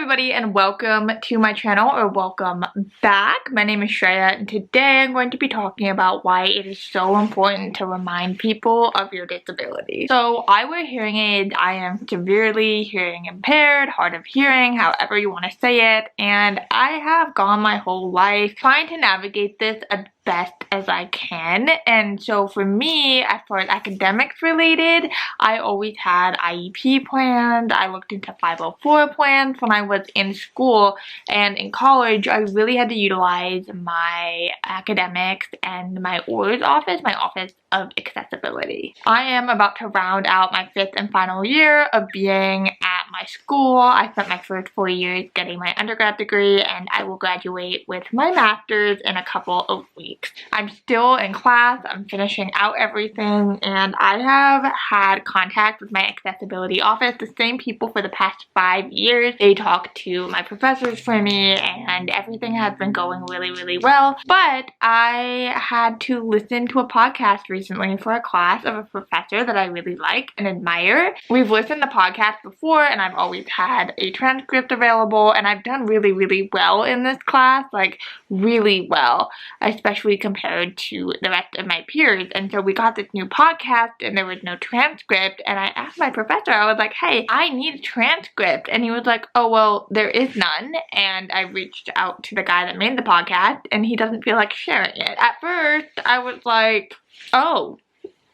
everybody and welcome to my channel, or welcome back. My name is Shreya and today I'm going to be talking about why it is so important to remind people of your disability. So I wear hearing aids. I am severely hearing impaired, hard of hearing, however you want to say it, and I have gone my whole life trying to navigate this as best as I can. And so for me, as far as academics related, I always had IEP plans. I looked into 504 plans when I was in school, and in college I really had to utilize my academics and my ORS office, my office of accessibility. I am about to round out my 5th and final year of being at my school. I spent my first 4 years getting my undergrad degree, and I will graduate with my master's in a couple of weeks. I'm still in class, I'm finishing out everything, and I have had contact with my accessibility office, the same people for the past 5 years. They talk to my professors for me, and everything has been going really well. But I had to listen to a podcast recently for a class of a professor that I really like and admire. We've listened to podcasts before, and I've always had a transcript available, and I've done really well in this class, like really well, especially compared to the rest of my peers. And so we got this new podcast and there was no transcript, and I asked my professor, I was like, hey, I need a transcript, and he was like, oh well, there is none. And I reached out to the guy that made the podcast and he doesn't feel like sharing it. At first I was like, oh,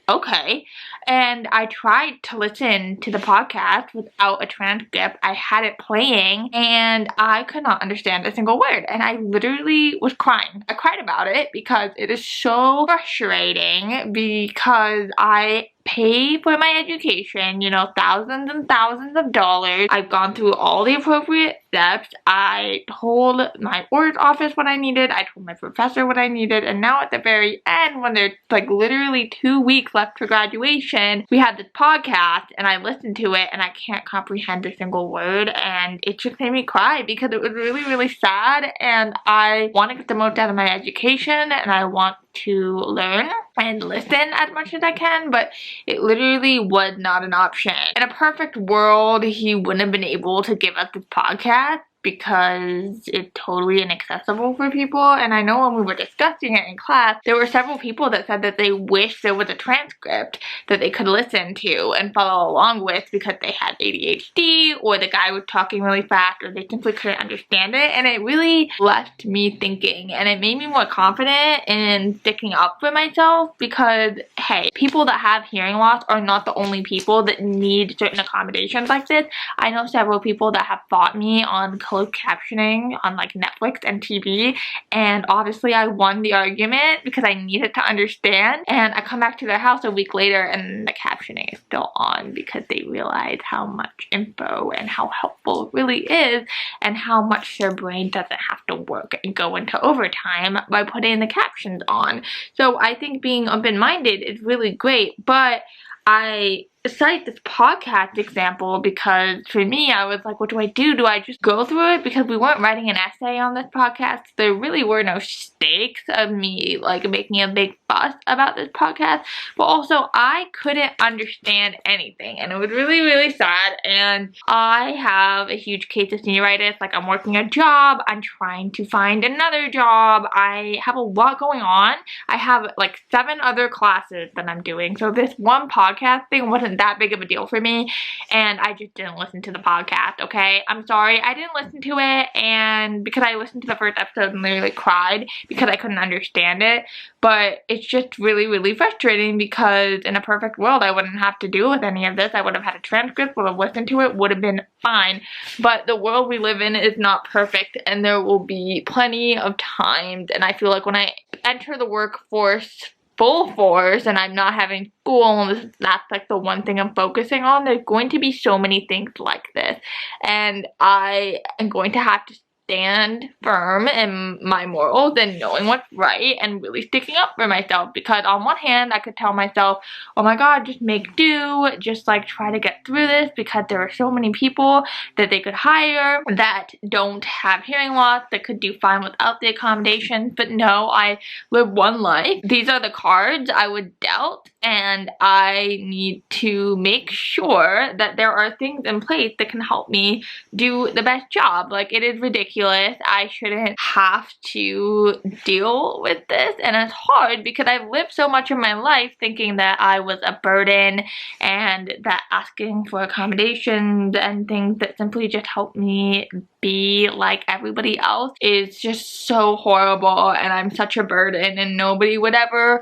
okay. And I tried to listen to the podcast without a transcript. I had it playing and I could not understand a single word, and I literally was crying. I cried about it because it is so frustrating, because I pay for my education, you know, thousands and thousands of dollars. I've gone through all the appropriate steps. I told my ORS office what I needed. I told my professor what I needed. And now at the very end, when there's like literally 2 weeks left to graduation, we had this podcast and I listened to it and I can't comprehend a single word. And it just made me cry because it was really sad. And I want to get the most out of my education, and I want to learn and listen as much as I can, but it literally was not an option. In a perfect world, he wouldn't have been able to give us this podcast because it's totally inaccessible for people. And I know when we were discussing it in class, there were several people that said that they wish there was a transcript that they could listen to and follow along with because they had ADHD, or the guy was talking really fast, or they simply couldn't understand it. And it really left me thinking, and it made me more confident in sticking up for myself, because hey, people that have hearing loss are not the only people that need certain accommodations like this. I know several people that have fought me on closed captioning on like Netflix and TV, and obviously I won the argument because I needed to understand. And I come back to their house a week later and the captioning is still on, because they realize how much info and how helpful it really is, and how much their brain doesn't have to work and go into overtime by putting the captions on. So I think being open-minded is really great, but I cite this podcast example because for me, I was like, what do? Do I just go through it? Because we weren't writing an essay on this podcast. There really were no stakes of me like making a big fuss about this podcast, but also I couldn't understand anything, and it was really sad. And I have a huge case of senioritis. Like, I'm working a job, I'm trying to find another job, I have a lot going on. I have like 7 other classes that I'm doing, so this one podcast thing wasn't that big of a deal for me, and I just didn't listen to the podcast, okay? I'm sorry, I didn't listen to it, and because I listened to the first episode and literally cried because I couldn't understand it. But it's just really frustrating, because in a perfect world I wouldn't have to deal with any of this. I would have had a transcript, would have listened to it, would have been fine. But the world we live in is not perfect, and there will be plenty of times, and I feel like when I enter the workforce full force and I'm not having school, and that's like the one thing I'm focusing on, there's going to be so many things like this, and I am going to have to stand firm in my morals and knowing what's right and really sticking up for myself. Because on one hand, I could tell myself, oh my god, just make do, just like try to get through this, because there are so many people that they could hire that don't have hearing loss, that could do fine without the accommodations. But no, I live one life. These are the cards I was dealt, and I need to make sure that there are things in place that can help me do the best job. Like, it is ridiculous. I shouldn't have to deal with this, and it's hard because I've lived so much of my life thinking that I was a burden and that asking for accommodations and things that simply just help me be like everybody else is just so horrible, and I'm such a burden, and nobody would ever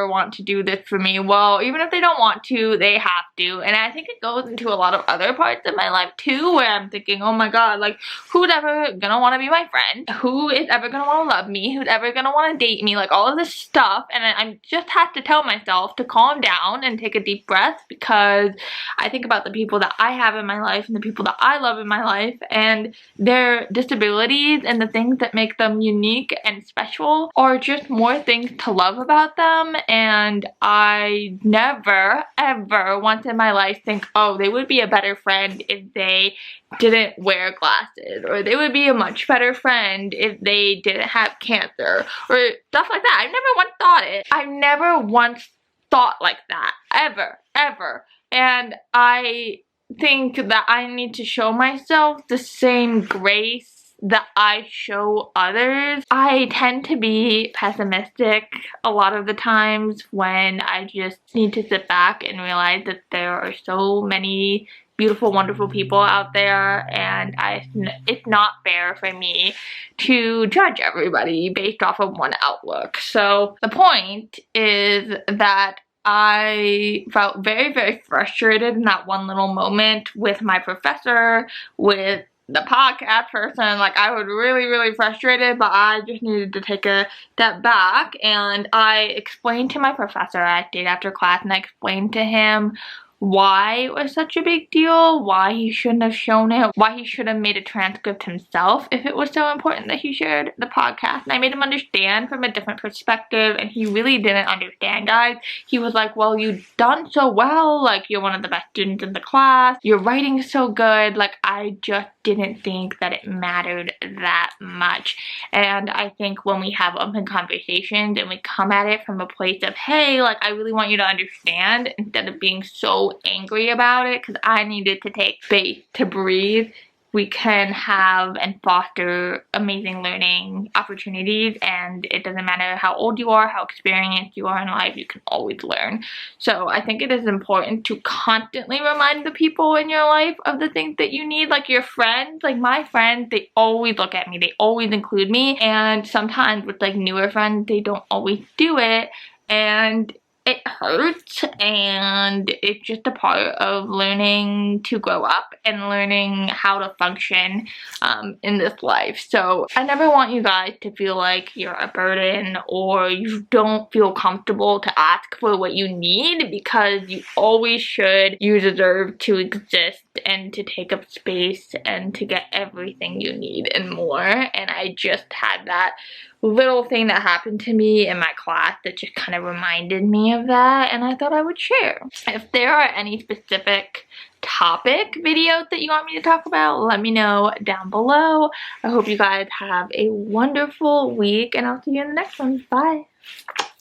want to do this for me. Well, even if they don't want to, they have to. And I think it goes into a lot of other parts of my life too, where I'm thinking, oh my god, like, who's ever gonna want to be my friend? Who is ever gonna want to love me? Who's ever gonna want to date me? Like, all of this stuff. And I just have to tell myself to calm down and take a deep breath, because I think about the people that I have in my life and the people that I love in my life and their disabilities, and the things that make them unique and special are just more things to love about them. And I never ever once in my life think, oh, they would be a better friend if they didn't wear glasses, or they would be a much better friend if they didn't have cancer, or stuff like that. I've never once thought it. I've never once thought like that, ever. And I think that I need to show myself the same grace that I show others. I tend to be pessimistic a lot of the times when I just need to sit back and realize that there are so many beautiful, wonderful people out there, and it's not fair for me to judge everybody based off of one outlook. So the point is that I felt very frustrated in that one little moment with my professor, with the podcast person. Like, I was really frustrated, but I just needed to take a step back, and I explained to my professor. I stayed after class and I explained to him why it was such a big deal, why he shouldn't have shown it, why he should have made a transcript himself if it was so important that he shared the podcast. And I made him understand from a different perspective, and he really didn't understand, guys. He was like, well, you've done so well, like, you're one of the best students in the class, your writing's so good. Like, I just didn't think that it mattered that much. And I think when we have open conversations and we come at it from a place of, hey, like, I really want you to understand, instead of being so angry about it, because I needed to take space to breathe, we can have and foster amazing learning opportunities. And it doesn't matter how old you are, how experienced you are in life, you can always learn. So I think it is important to constantly remind the people in your life of the things that you need. Like, your friends, like my friends, they always look at me, they always include me, and sometimes with like newer friends, they don't always do it, and it hurts, and it's just a part of learning to grow up and learning how to function in this life. So I never want you guys to feel like you're a burden or you don't feel comfortable to ask for what you need, because you always should. You deserve to exist and to take up space and to get everything you need and more. And I just had that little thing that happened to me in my class that just kind of reminded me of that, and I thought I would share. If there are any specific topic videos that you want me to talk about, let me know down below. I hope you guys have a wonderful week, and I'll see you in the next one. Bye!